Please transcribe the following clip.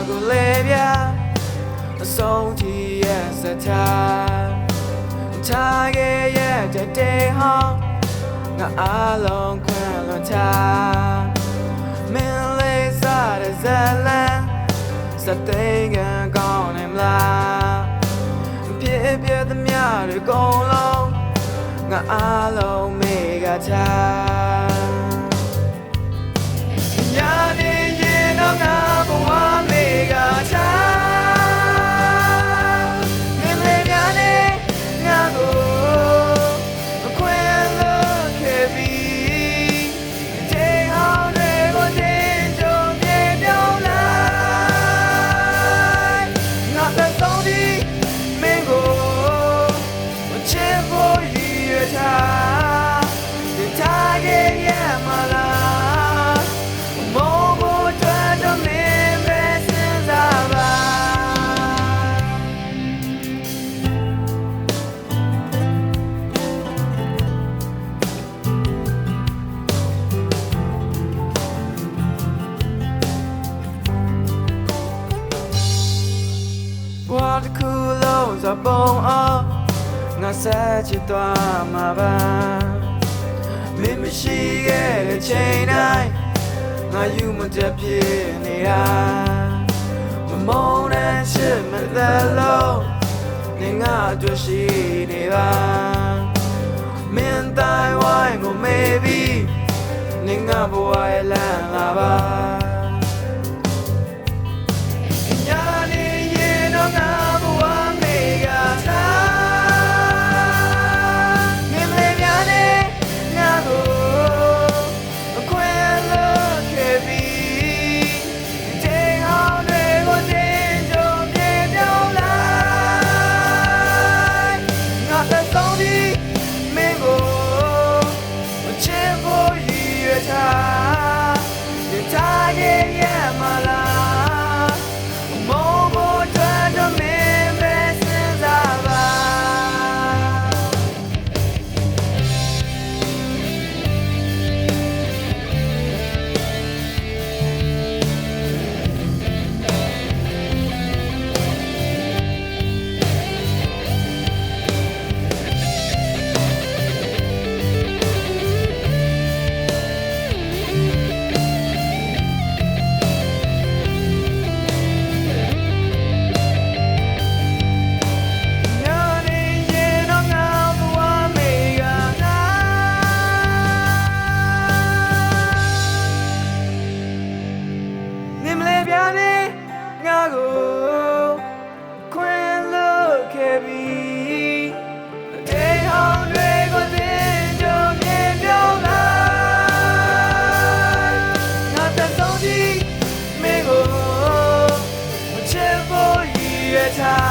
ကိုလေပြအဆုံးထိရဲ့စထားထားခဲ့ရဲ့တဲ့ဟောင်းငါအားလုံးခွင့်လွန်ထားမင်းလေးစားတဲ့ဇလန်စတဲ့ကံကောင်းနေမလားဖြစ်ပြသမျှတွေကုန်လုံးငါအားလုံးမေကထားညာနေရင်တော့ငါဘဝမေကထားမင်းလေးများနေငါကိုအခွင့်လို့ခဲ့ပြီးတဲ့ဟောင်းတွေကိုတင်ကြုံပြေပြောင်းလိုက်ငါသက်ဆုံးဒီမင်းကိုချစ်ဖို့ရည်ရွယ်ထားတင်ထားခဲ့ရမလားမောမို့တွေ့တော့မင်းပဲစဉ်းစားပါဘာတစ်ခုလုံးစပုံအောင်ငါဆက်ချစ်သွားမှာပါမင်းမရှိခဲ့တဲ့ချိန်တိုင်းငါယူမတတ်ဖြစ်နေတာမမုန်းတဲ့ချစ်မသက်လို့နေငါတို့ရှိနေပါမင်းတိုင်းဝိုင်းကိုမေးပြီးနေငါဘဝရဲ့လမ်းလာပါညာနေရင်တော့ငါဘဝမေကထားမင်းလေးများနေငါကိုအခွင့်လို့ခဲ့ပြီးတဲ့ဟောင်းတွေကိုတင်ကြုံပြေပြောင်းလိုက်ငါသက်ဆုံးဒီမင်းကိုချစ်ဖို့ရည်ရွယ်ထားတင်ထားခဲ့ရမလားမောမို့တွေ့တော့မင်းပဲစဉ်းစားပါငါကိုခွင့်လို့ခဲ့ပြီးတဲ့ဟောင်းတွေကိုတင်ကြုံပြေပြောင်းလိုက်ငါသက်ဆုံးဒီမင်းကိုချစ်ဖို့ရည်ရွယ်ထား